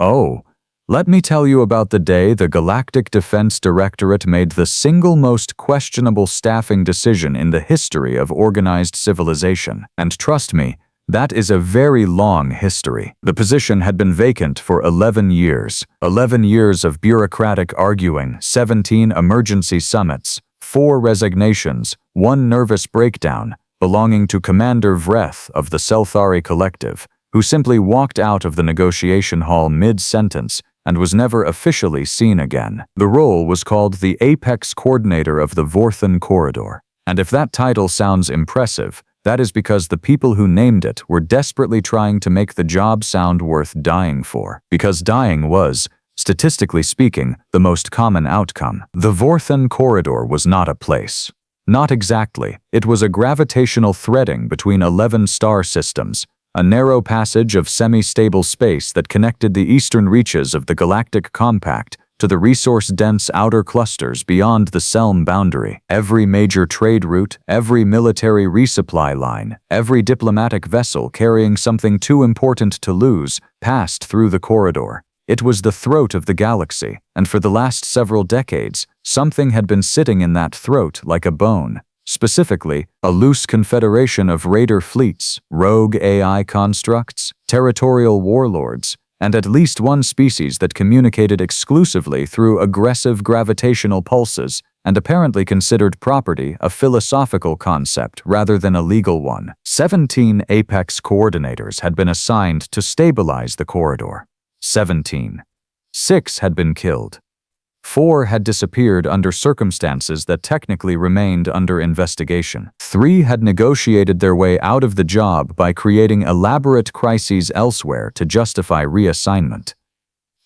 Oh, let me tell you about the day the Galactic Defense Directorate made the single most questionable staffing decision in the history of organized civilization. And trust me, that is a very long history. The position had been vacant for 11 years. 11 years of bureaucratic arguing, 17 emergency summits, 4 resignations, 1 nervous breakdown, belonging to Commander Vreth of the Selthari Collective, who simply walked out of the negotiation hall mid-sentence and was never officially seen again. The role was called the Apex Coordinator of the Vorthan Corridor. And if that title sounds impressive, that is because the people who named it were desperately trying to make the job sound worth dying for. Because dying was, statistically speaking, the most common outcome. The Vorthan Corridor was not a place. Not exactly. It was a gravitational threading between 11 star systems, a narrow passage of semi-stable space that connected the eastern reaches of the Galactic Compact to the resource-dense outer clusters beyond the Selm boundary. Every major trade route, every military resupply line, every diplomatic vessel carrying something too important to lose passed through the corridor. It was the throat of the galaxy, and for the last several decades, something had been sitting in that throat like a bone. Specifically, a loose confederation of raider fleets, rogue AI constructs, territorial warlords, and at least one species that communicated exclusively through aggressive gravitational pulses and apparently considered property a philosophical concept rather than a legal one. 17 Apex coordinators had been assigned to stabilize the corridor. 17. 6 had been killed. 4 had disappeared under circumstances that technically remained under investigation. 3 had negotiated their way out of the job by creating elaborate crises elsewhere to justify reassignment.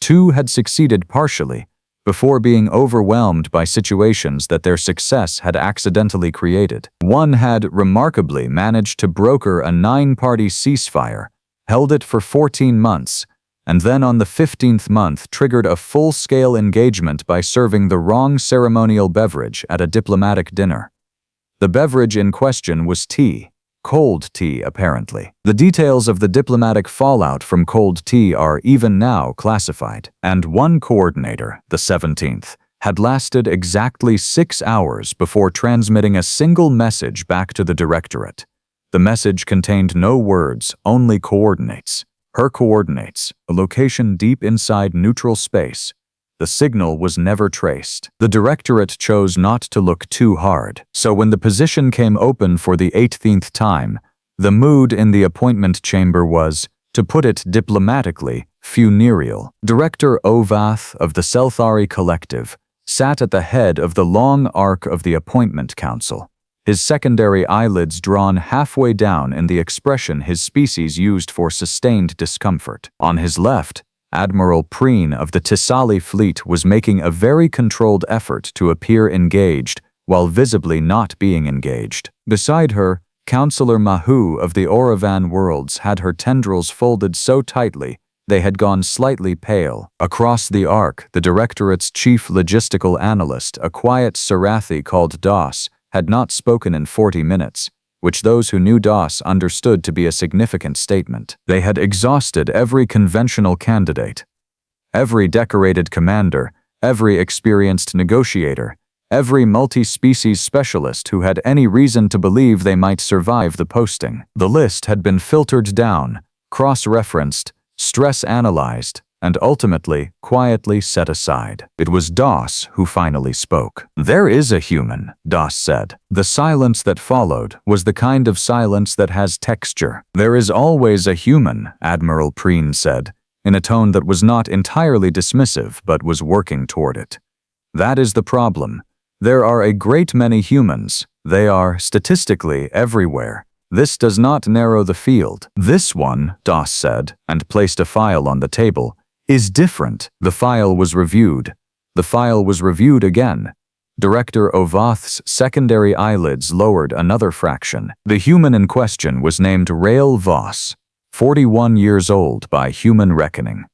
2 had succeeded partially, before being overwhelmed by situations that their success had accidentally created. 1 had, remarkably, managed to broker a 9-party ceasefire, held it for 14 months, and then on the 15th month triggered a full-scale engagement by serving the wrong ceremonial beverage at a diplomatic dinner. The beverage in question was tea. Cold tea, apparently. The details of the diplomatic fallout from cold tea are even now classified. And one coordinator, the 17th, had lasted exactly 6 hours before transmitting a single message back to the Directorate. The message contained no words, only coordinates. Her coordinates, a location deep inside neutral space. The signal was never traced. The Directorate chose not to look too hard, so when the position came open for the 18th time, the mood in the appointment chamber was, to put it diplomatically, funereal. Director Ovath of the Selthari Collective sat at the head of the long arc of the appointment council, his secondary eyelids drawn halfway down in the expression his species used for sustained discomfort. On his left, Admiral Preen of the Tisali fleet was making a very controlled effort to appear engaged while visibly not being engaged. Beside her, Counselor Mahu of the Oravan worlds had her tendrils folded so tightly they had gone slightly pale. Across the arc, the Directorate's chief logistical analyst, a quiet Sarathi called Doss, had not spoken in 40 minutes, which those who knew Doss understood to be a significant statement. They had exhausted every conventional candidate, every decorated commander, every experienced negotiator, every multi-species specialist who had any reason to believe they might survive the posting. The list had been filtered down, cross-referenced, stress-analyzed, and ultimately, quietly set aside. It was Doss who finally spoke. "There is a human," Doss said. The silence that followed was the kind of silence that has texture. "There is always a human," Admiral Preen said, in a tone that was not entirely dismissive but was working toward it. "That is the problem. There are a great many humans. They are, statistically, everywhere. This does not narrow the field. This one," Doss said, and placed a file on the table, "is different." The file was reviewed. The file was reviewed again. Director Ovath's secondary eyelids lowered another fraction. The human in question was named Rael Voss, 41 years old by human reckoning.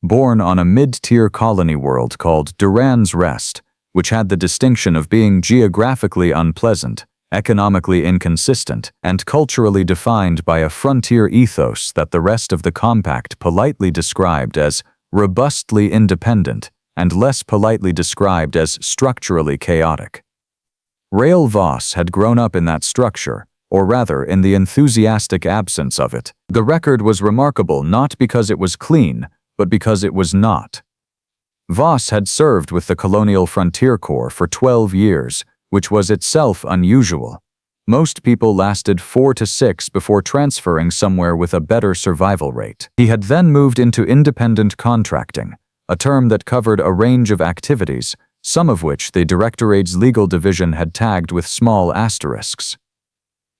Born on a mid-tier colony world called Duran's Rest, which had the distinction of being geographically unpleasant, economically inconsistent, and culturally defined by a frontier ethos that the rest of the compact politely described as robustly independent, and less politely described as structurally chaotic. Rael Voss had grown up in that structure, or rather in the enthusiastic absence of it. The record was remarkable not because it was clean, but because it was not. Voss had served with the Colonial Frontier Corps for 12 years, which was itself unusual. Most people lasted 4 to 6 before transferring somewhere with a better survival rate. He had then moved into independent contracting, a term that covered a range of activities, some of which the Directorate's legal division had tagged with small asterisks.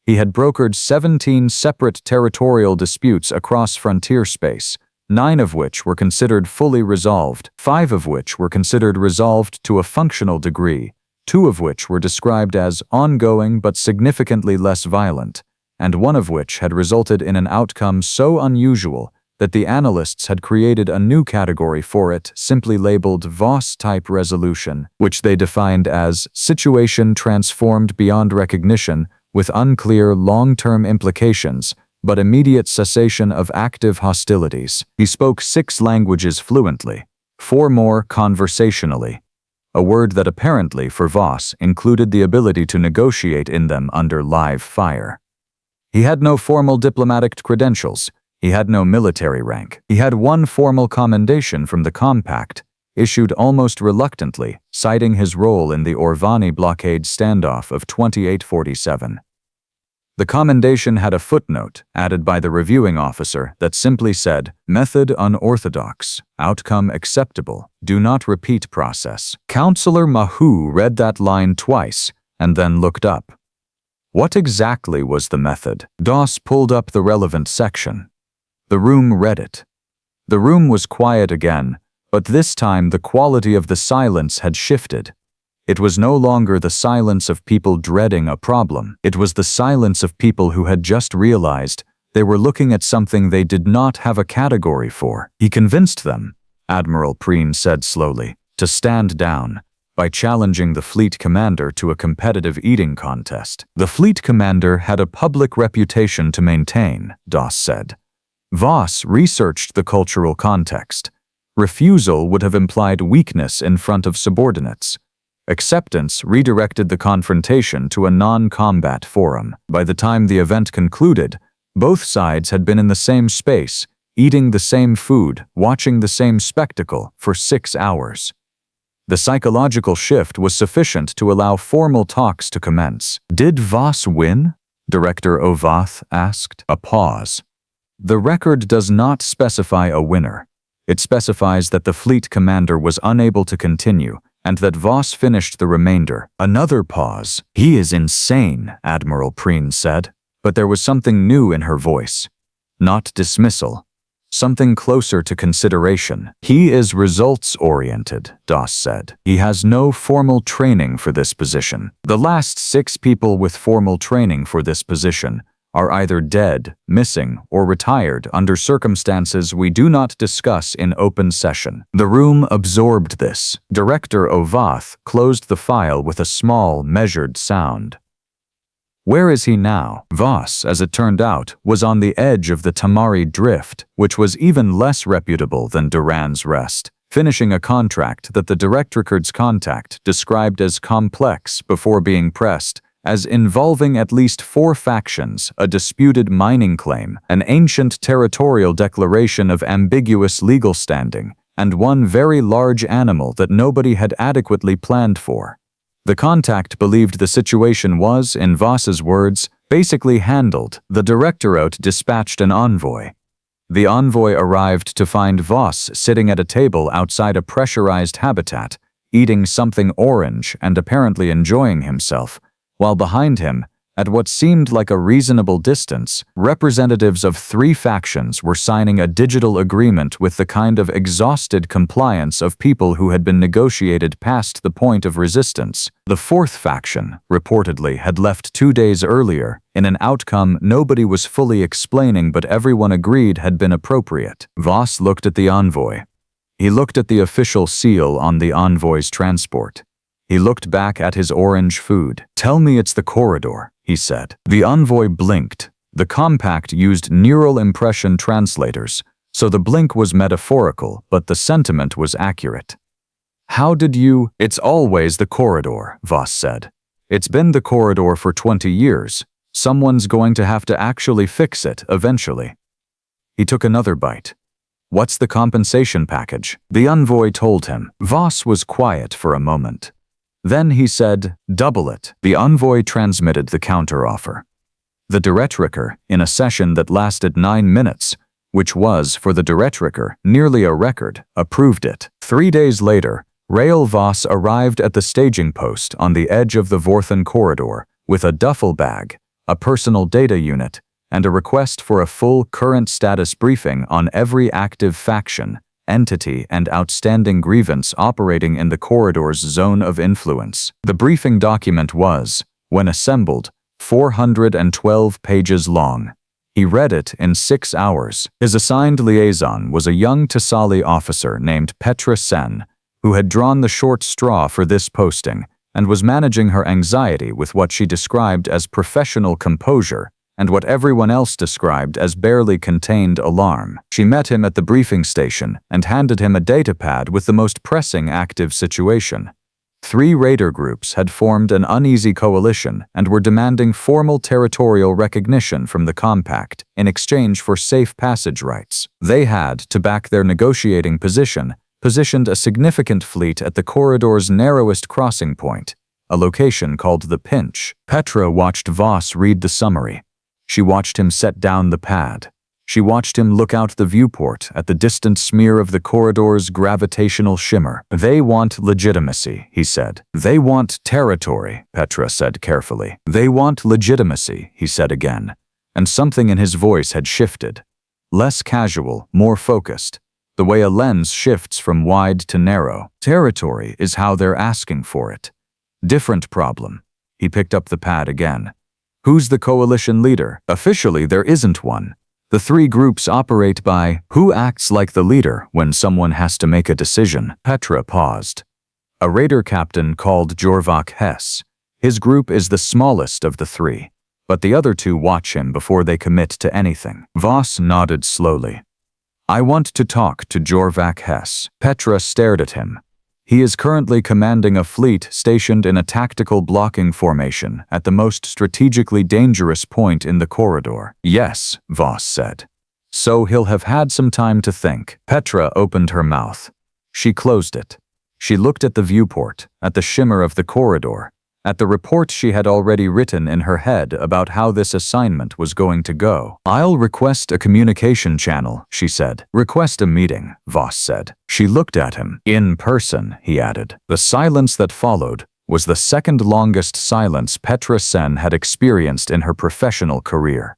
He had brokered 17 separate territorial disputes across frontier space, 9 of which were considered fully resolved, 5 of which were considered resolved to a functional degree, 2 of which were described as ongoing but significantly less violent, and 1 of which had resulted in an outcome so unusual that the analysts had created a new category for it, simply labeled Voss-type resolution, which they defined as situation transformed beyond recognition with unclear long-term implications, but immediate cessation of active hostilities. He spoke 6 languages fluently, 4 more conversationally, a word that apparently, for Voss, included the ability to negotiate in them under live fire. He had no formal diplomatic credentials. He had no military rank. He had 1 formal commendation from the Compact, issued almost reluctantly, citing his role in the Orvani blockade standoff of 2847. The commendation had a footnote, added by the reviewing officer, that simply said, "Method unorthodox, outcome acceptable, do not repeat process." Counselor Mahou read that line twice, and then looked up. What exactly was the method? Doss pulled up the relevant section. The room read it. The room was quiet again, but this time the quality of the silence had shifted. It was no longer the silence of people dreading a problem. It was the silence of people who had just realized they were looking at something they did not have a category for. He convinced them, Admiral Preen said slowly, to stand down by challenging the fleet commander to a competitive eating contest. The fleet commander had a public reputation to maintain, Doss said. Voss researched the cultural context. Refusal would have implied weakness in front of subordinates. Acceptance redirected the confrontation to a non-combat forum. By the time the event concluded, both sides had been in the same space, eating the same food, watching the same spectacle for 6 hours. The psychological shift was sufficient to allow formal talks to commence. Did Voss win? Director Ovath asked. A pause. The record does not specify a winner. It specifies that the fleet commander was unable to continue, and that Voss finished the remainder. Another pause. He is insane, Admiral Preen said, but there was something new in her voice. Not dismissal. Something closer to consideration. He is results-oriented, Doss said. He has no formal training for this position. The last 6 people with formal training for this position are either dead, missing, or retired under circumstances we do not discuss in open session. The room absorbed this. Director Ovath closed the file with a small, measured sound. Where is he now? Voss, as it turned out, was on the edge of the Tamari Drift, which was even less reputable than Duran's Rest, finishing a contract that the Directorate's contact described as complex before being pressed, as involving at least 4 factions, a disputed mining claim, an ancient territorial declaration of ambiguous legal standing, and 1 very large animal that nobody had adequately planned for. The contact believed the situation was, in Voss's words, basically handled. The Directorate dispatched an envoy. The envoy arrived to find Voss sitting at a table outside a pressurized habitat, eating something orange and apparently enjoying himself, while behind him, at what seemed like a reasonable distance, representatives of 3 factions were signing a digital agreement with the kind of exhausted compliance of people who had been negotiated past the point of resistance. The 4th faction, reportedly, had left 2 days earlier, in an outcome nobody was fully explaining but everyone agreed had been appropriate. Voss looked at the envoy. He looked at the official seal on the envoy's transport. He looked back at his orange food. "Tell me it's the corridor," he said. The envoy blinked. The compact used neural impression translators, So the blink was metaphorical, but the sentiment was accurate. How did you— It's always the corridor, Voss said. It's been the corridor for 20 years. Someone's going to have to actually fix it eventually. He took another bite. What's the compensation package? The envoy told him. Voss was quiet for a moment. Then he said, double it. The envoy transmitted the counteroffer. The Directriker, in a session that lasted 9 minutes, which was, for the Directriker, nearly a record, approved it. 3 days later, Rael Voss arrived at the staging post on the edge of the Vorthan Corridor with a duffel bag, a personal data unit, and a request for a full current status briefing on every active faction, entity, and outstanding grievance operating in the corridor's zone of influence. The briefing document was, when assembled, 412 pages long. He read it in 6 hours. His assigned liaison was a young Thessali officer named Petra Sen, who had drawn the short straw for this posting and was managing her anxiety with what she described as professional composure and what everyone else described as barely contained alarm. She met him at the briefing station and handed him a datapad with the most pressing active situation. 3 raider groups had formed an uneasy coalition and were demanding formal territorial recognition from the Compact in exchange for safe passage rights. They had, to back their negotiating positioned a significant fleet at the corridor's narrowest crossing point, a location called the Pinch. Petra watched Voss read the summary. She watched him set down the pad. She watched him look out the viewport at the distant smear of the corridor's gravitational shimmer. They want legitimacy, he said. They want territory, Petra said carefully. They want legitimacy, he said again. And something in his voice had shifted. Less casual, more focused. The way a lens shifts from wide to narrow. Territory is how they're asking for it. Different problem. He picked up the pad again. Who's the coalition leader? Officially, there isn't one. The 3 groups operate by who acts like the leader when someone has to make a decision. Petra paused. A raider captain called Vorthan Hess. His group is the smallest of the 3, but the other 2 watch him before they commit to anything. Voss nodded slowly. I want to talk to Vorthan Hess. Petra stared at him. He is currently commanding a fleet stationed in a tactical blocking formation at the most strategically dangerous point in the corridor. Yes, Voss said. So he'll have had some time to think. Petra opened her mouth. She closed it. She looked at the viewport, at the shimmer of the corridor, at the report she had already written in her head about how this assignment was going to go. I'll request a communication channel, she said. Request a meeting, Voss said. She looked at him. In person, he added. The silence that followed was the second longest silence Petra Sen had experienced in her professional career.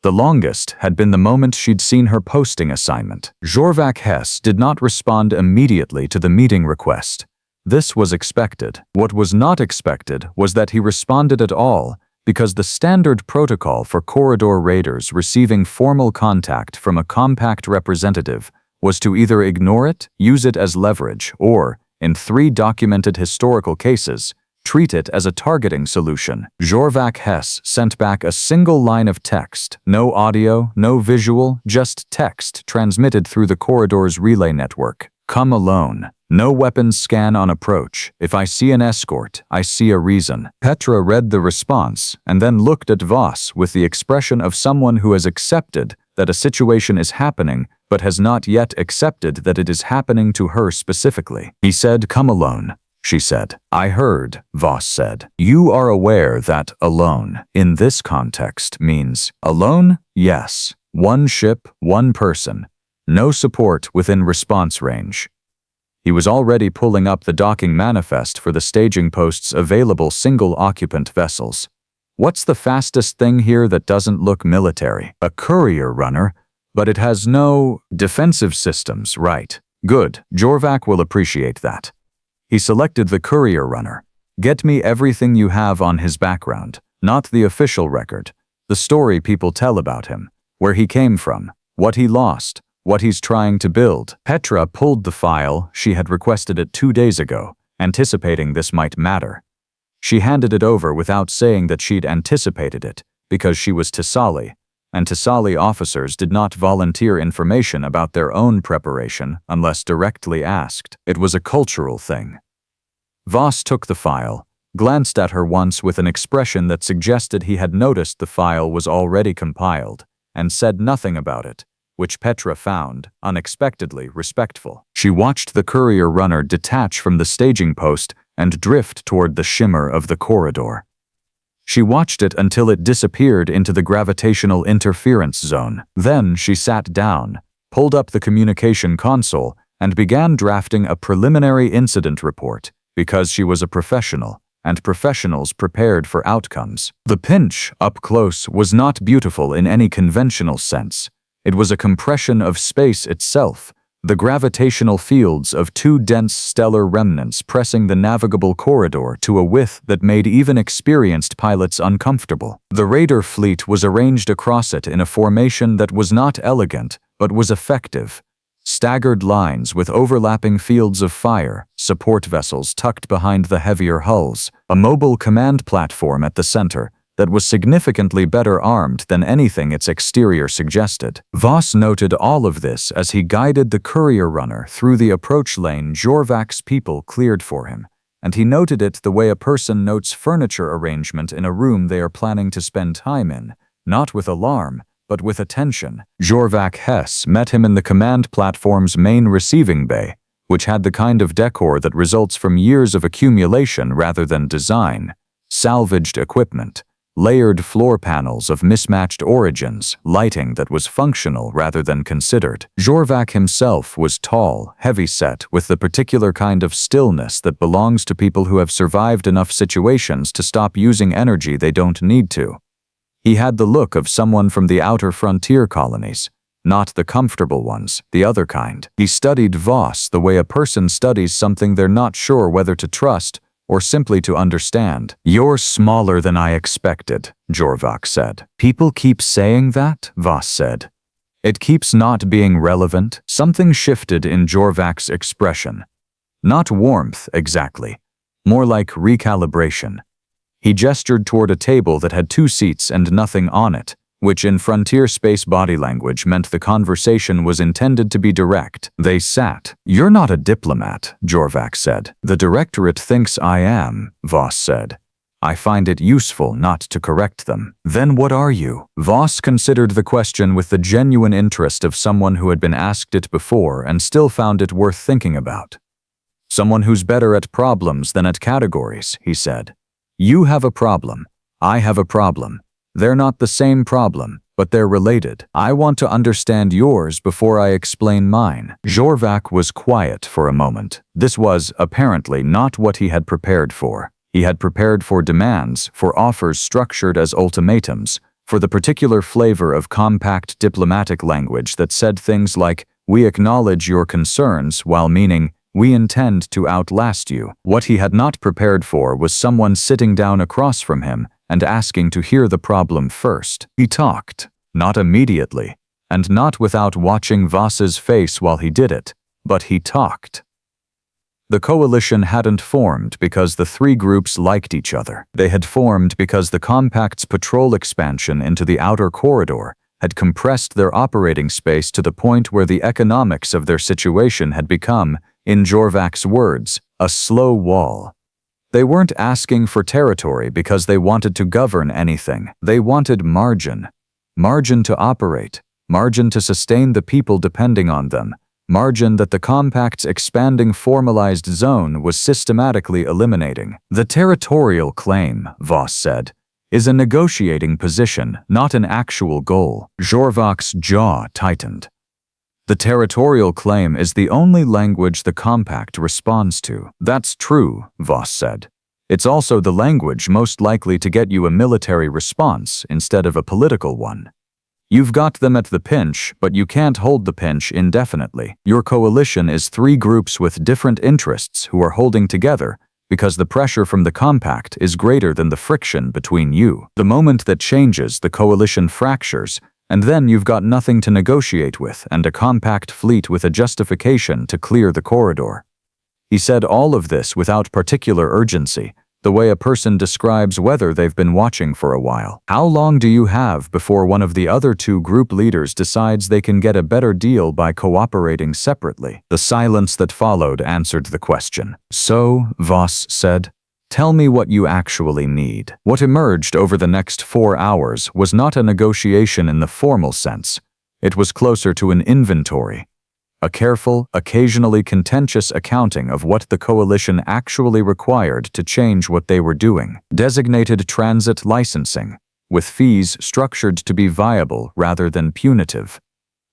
The longest had been the moment she'd seen her posting assignment. Vorthan Hess did not respond immediately to the meeting request. This was expected. What was not expected was that he responded at all, because the standard protocol for corridor raiders receiving formal contact from a Compact representative was to either ignore it, use it as leverage, or, in 3 documented historical cases, treat it as a targeting solution. Vorthan Hess sent back a single line of text, no audio, no visual, just text transmitted through the corridor's relay network. Come alone. No weapons scan on approach. If I see an escort, I see a reason. Petra read the response and then looked at Voss with the expression of someone who has accepted that a situation is happening but has not yet accepted that it is happening to her specifically. He said, come alone, she said. I heard, Voss said. You are aware that alone, in this context, means alone? Yes. 1 ship, 1 person. No support within response range. He was already pulling up the docking manifest for the staging post's available single-occupant vessels. What's the fastest thing here that doesn't look military? A courier runner, but it has no defensive systems, right? Good, Vorthan will appreciate that. He selected the courier runner. Get me everything you have on his background, not the official record, the story people tell about him, where he came from, what he lost, what he's trying to build. Petra pulled the file. She had requested it 2 days ago, anticipating this might matter. She handed it over without saying that she'd anticipated it, because she was Thessali. and Tisali officers did not volunteer information about their own preparation unless directly asked. It was a cultural thing. Voss took the file, glanced at her once with an expression that suggested he had noticed the file was already compiled, and said nothing about it, which Petra found, unexpectedly, respectful. She watched the courier runner detach from the staging post and drift toward the shimmer of the corridor. She watched it until it disappeared into the gravitational interference zone. Then she sat down, pulled up the communication console, and began drafting a preliminary incident report, because she was a professional, and professionals prepared for outcomes. The pinch, up close, was not beautiful in any conventional sense. It was a compression of space itself, the gravitational fields of two dense stellar remnants pressing the navigable corridor to a width that made even experienced pilots uncomfortable. The raider fleet was arranged across it in a formation that was not elegant, but was effective. Staggered lines with overlapping fields of fire, support vessels tucked behind the heavier hulls, a mobile command platform at the center that was significantly better armed than anything its exterior suggested. Voss noted all of this as he guided the courier runner through the approach lane Jorvak's people cleared for him, and he noted it the way a person notes furniture arrangement in a room they are planning to spend time in, not with alarm, but with attention. Jorvak Hess met him in the command platform's main receiving bay, which had the kind of decor that results from years of accumulation rather than design. Salvaged equipment, layered floor panels of mismatched origins, lighting that was functional rather than considered. Jorvak himself was tall, heavy-set, with the particular kind of stillness that belongs to people who have survived enough situations to stop using energy they don't need to. He had the look of someone from the outer frontier colonies, not the comfortable ones, the other kind. He studied Voss the way a person studies something they're not sure whether to trust or simply to understand. "You're smaller than I expected," Jorvak said. "People keep saying that?" Voss said. "It keeps not being relevant." Something shifted in Jorvak's expression. Not warmth, exactly. More like recalibration. He gestured toward a table that had 2 seats and nothing on it, which in frontier space body language meant the conversation was intended to be direct. They sat. "You're not a diplomat," Jorvak said. "The Directorate thinks I am," Voss said. "I find it useful not to correct them." "Then what are you?" Voss considered the question with the genuine interest of someone who had been asked it before and still found it worth thinking about. "Someone who's better at problems than at categories," he said. "You have a problem. I have a problem. They're not the same problem, but they're related. I want to understand yours before I explain mine." Jorvak was quiet for a moment. This was, apparently, not what he had prepared for. He had prepared for demands, for offers structured as ultimatums, for the particular flavor of compact diplomatic language that said things like, "We acknowledge your concerns," while meaning, "We intend to outlast you." What he had not prepared for was someone sitting down across from him and asking to hear the problem first. He talked, not immediately, and not without watching Voss's face while he did it, but he talked. The coalition hadn't formed because the 3 groups liked each other. They had formed because the Compact's patrol expansion into the outer corridor had compressed their operating space to the point where the economics of their situation had become, in Jorvak's words, a slow wall. They weren't asking for territory because they wanted to govern anything. They wanted margin. Margin to operate. Margin to sustain the people depending on them. Margin that the Compact's expanding formalized zone was systematically eliminating. "The territorial claim," Voss said, "is a negotiating position, not an actual goal." Jorvak's jaw tightened. "The territorial claim is the only language the Compact responds to." "That's true," Voss said. "It's also the language most likely to get you a military response instead of a political one. You've got them at the pinch, but you can't hold the pinch indefinitely. Your coalition is 3 groups with different interests who are holding together because the pressure from the Compact is greater than the friction between you. The moment that changes, the coalition fractures, and then you've got nothing to negotiate with and a compact fleet with a justification to clear the corridor." He said all of this without particular urgency, the way a person describes whether they've been watching for a while. How long do you have before one of the other two group leaders decides they can get a better deal by cooperating separately? The silence that followed answered the question. So, Voss said, tell me what you actually need. What emerged over the next 4 hours was not a negotiation in the formal sense. It was closer to an inventory. A careful, occasionally contentious accounting of what the coalition actually required to change what they were doing. Designated transit licensing, with fees structured to be viable rather than punitive.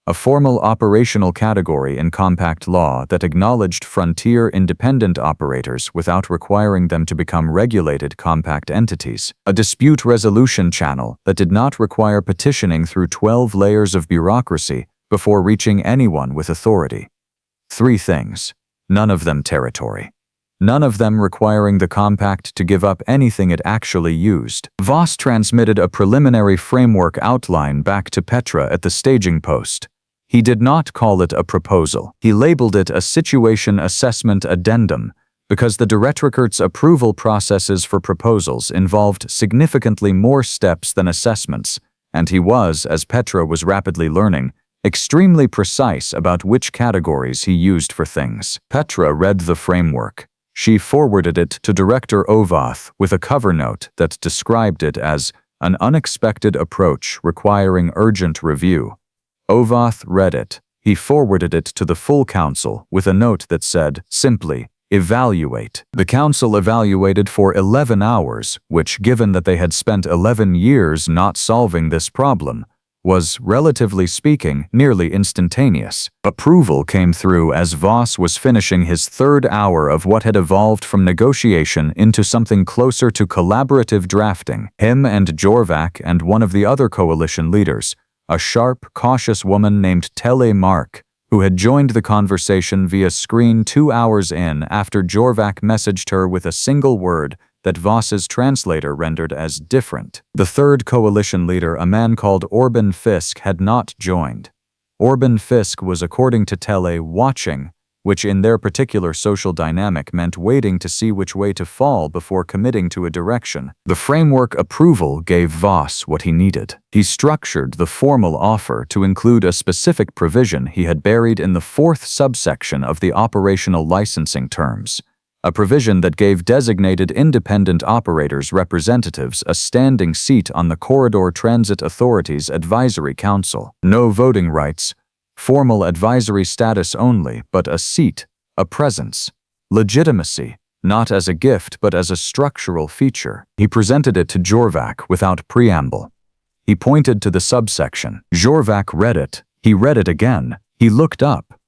A formal operational category in compact law that acknowledged frontier independent operators without requiring them to become regulated compact entities. A dispute resolution channel that did not require petitioning through 12 layers of bureaucracy before reaching anyone with authority. 3 things, none of them territory. None of them requiring the compact to give up anything it actually used. Voss transmitted a preliminary framework outline back to Petra at the staging post. He did not call it a proposal. He labeled it a situation assessment addendum because the Directorate's approval processes for proposals involved significantly more steps than assessments, and he was, as Petra was rapidly learning, extremely precise about which categories he used for things. Petra read the framework. She forwarded it to Director Ovath with a cover note that described it as an unexpected approach requiring urgent review. Ovath read it. He forwarded it to the full council with a note that said, simply, evaluate. The council evaluated for 11 hours, which, given that they had spent 11 years not solving this problem, was, relatively speaking, nearly instantaneous. Approval came through as Voss was finishing his 3rd hour of what had evolved from negotiation into something closer to collaborative drafting. Him and Jorvac and one of the other coalition leaders, a sharp, cautious woman named Tele Mark, who had joined the conversation via screen 2 hours in after Jorvac messaged her with a single word that Voss's translator rendered as different. The 3rd coalition leader, a man called Orban Fisk, had not joined. Orban Fisk was, according to Tele, watching, which in their particular social dynamic meant waiting to see which way to fall before committing to a direction. The framework approval gave Voss what he needed. He structured the formal offer to include a specific provision he had buried in the 4th subsection of the operational licensing terms. A provision that gave designated independent operators representatives a standing seat on the Corridor Transit Authority's Advisory Council. No voting rights, formal advisory status only, but a seat, a presence, legitimacy, not as a gift but as a structural feature. He presented it to Jorvac without preamble. He pointed to the subsection. Jorvac read it. He read it again. He looked up.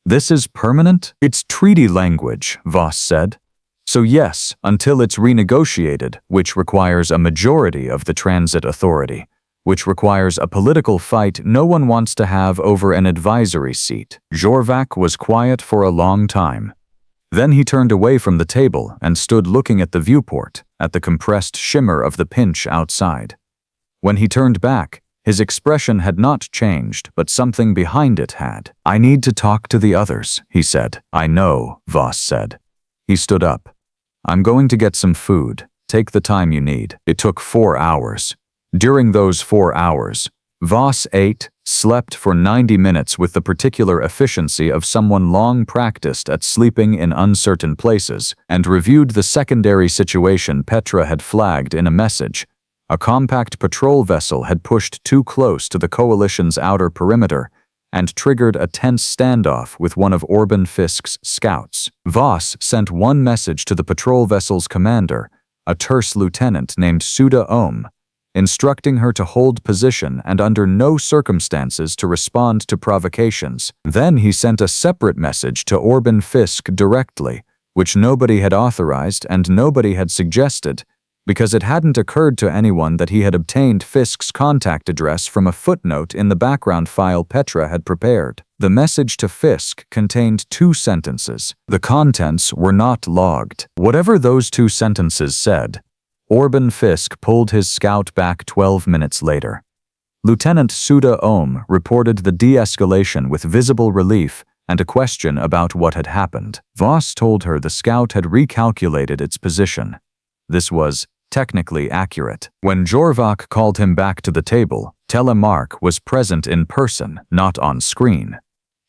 This is permanent? It's treaty language, Voss said. So yes, until it's renegotiated, which requires a majority of the transit authority, which requires a political fight no one wants to have over an advisory seat. Jorvac was quiet for a long time. Then he turned away from the table and stood looking at the viewport, at the compressed shimmer of the pinch outside. When he turned back, his expression had not changed, but something behind it had. I need to talk to the others, he said. I know, Voss said. He stood up. I'm going to get some food. Take the time you need. It took 4 hours. During those 4 hours, Voss ate, slept for 90 minutes with the particular efficiency of someone long practiced at sleeping in uncertain places, and reviewed the secondary situation Petra had flagged in a message. A compact patrol vessel had pushed too close to the coalition's outer perimeter and triggered a tense standoff with one of Orban Fisk's scouts. Voss sent one message to the patrol vessel's commander, a terse lieutenant named Suda Ohm, instructing her to hold position and under no circumstances to respond to provocations. Then he sent a separate message to Orban Fisk directly, which nobody had authorized and nobody had suggested, because it hadn't occurred to anyone that he had obtained Fisk's contact address from a footnote in the background file Petra had prepared. The message to Fisk contained 2 sentences. The contents were not logged. Whatever those 2 sentences said, Orban Fisk pulled his scout back 12 minutes later. Lieutenant Suda Ohm reported the de-escalation with visible relief and a question about what had happened. Voss told her the scout had recalculated its position. This was technically accurate. When Jorvac called him back to the table, Telemark was present in person, not on screen.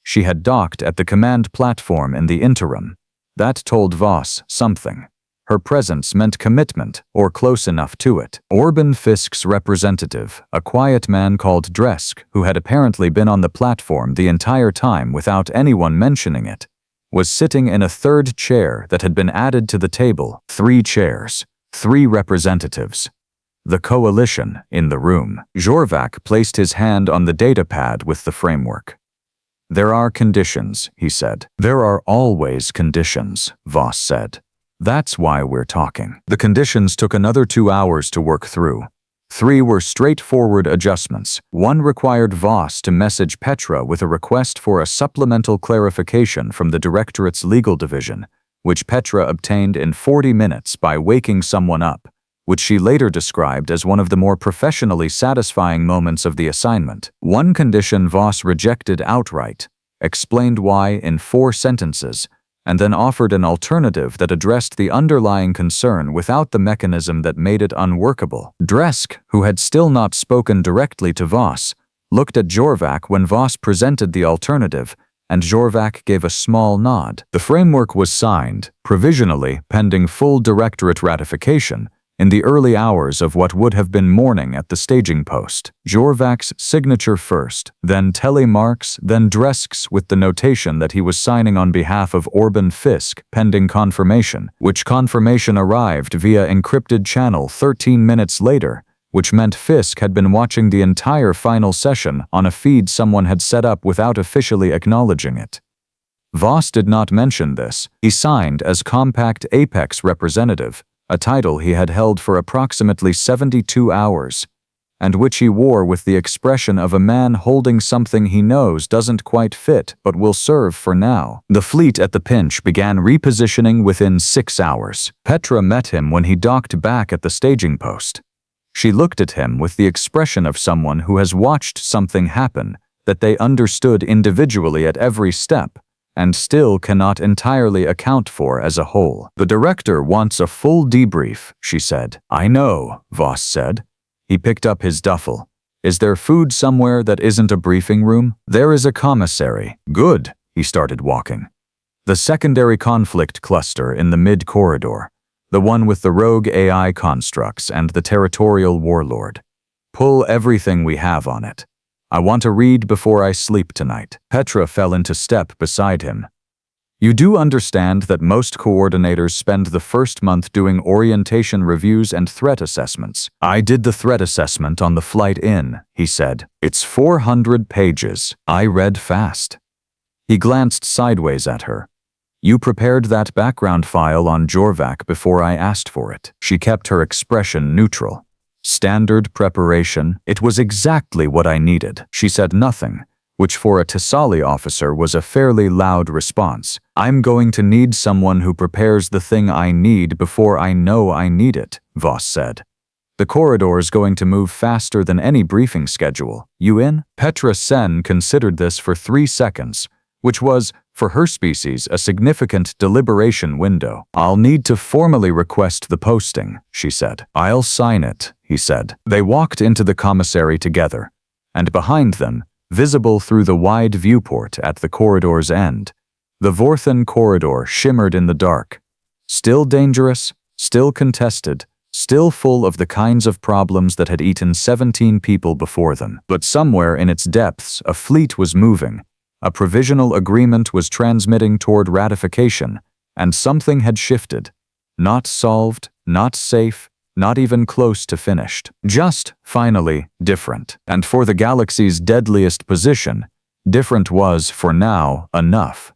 She had docked at the command platform in the interim. That told Voss something. Her presence meant commitment, or close enough to it. Orban Fisk's representative, a quiet man called Dresk, who had apparently been on the platform the entire time without anyone mentioning it, was sitting in a third chair that had been added to the table. 3 chairs, 3 representatives. The coalition in the room. Jorvac placed his hand on the datapad with the framework. There are conditions, he said. There are always conditions, Voss said. That's why we're talking. The conditions took another 2 hours to work through. 3 were straightforward adjustments. 1 required Voss to message Petra with a request for a supplemental clarification from the Directorate's legal division, which Petra obtained in 40 minutes by waking someone up, which she later described as one of the more professionally satisfying moments of the assignment. 1 condition Voss rejected outright, explained why in 4 sentences, and then offered an alternative that addressed the underlying concern without the mechanism that made it unworkable. Dresk, who had still not spoken directly to Voss, looked at Jorvac when Voss presented the alternative, and Jorvac gave a small nod. The framework was signed, provisionally pending full Directorate ratification, in the early hours of what would have been morning at the staging post. Jorvac's signature first, then Telemark's, then Dresk's with the notation that he was signing on behalf of Orban Fisk pending confirmation, which confirmation arrived via encrypted channel 13 minutes later, which meant Fisk had been watching the entire final session on a feed someone had set up without officially acknowledging it. Voss did not mention this. He signed as Compact Apex representative, a title he had held for approximately 72 hours, and which he wore with the expression of a man holding something he knows doesn't quite fit but will serve for now. The fleet at the pinch began repositioning within 6 hours. Petra met him when he docked back at the staging post. She looked at him with the expression of someone who has watched something happen that they understood individually at every step, and still cannot entirely account for as a whole. The director wants a full debrief, she said. I know, Voss said. He picked up his duffel. Is there food somewhere that isn't a briefing room? There is a commissary. Good. He started walking. The secondary conflict cluster in the mid-corridor. The one with the rogue AI constructs and the territorial warlord. Pull everything we have on it. I want to read before I sleep tonight. Petra fell into step beside him. You do understand that most coordinators spend the first month doing orientation reviews and threat assessments. I did the threat assessment on the flight in, he said. It's 400 pages. I read fast. He glanced sideways at her. You prepared that background file on Jorvac before I asked for it. She kept her expression neutral. Standard preparation. It was exactly what I needed. She said nothing, which for a Thessali officer was a fairly loud response. I'm going to need someone who prepares the thing I need before I know I need it, Voss said. The corridor's going to move faster than any briefing schedule. You in? Petra Sen considered this for 3 seconds, which was, for her species, a significant deliberation window. I'll need to formally request the posting, she said. I'll sign it, he said. They walked into the commissary together, and behind them, visible through the wide viewport at the corridor's end, the Vorthan Corridor shimmered in the dark. Still dangerous, still contested, still full of the kinds of problems that had eaten 17 people before them. But somewhere in its depths, a fleet was moving. A provisional agreement was transmitting toward ratification, and something had shifted. Not solved, not safe, not even close to finished. Just, finally, different. And for the galaxy's deadliest position, different was, for now, enough.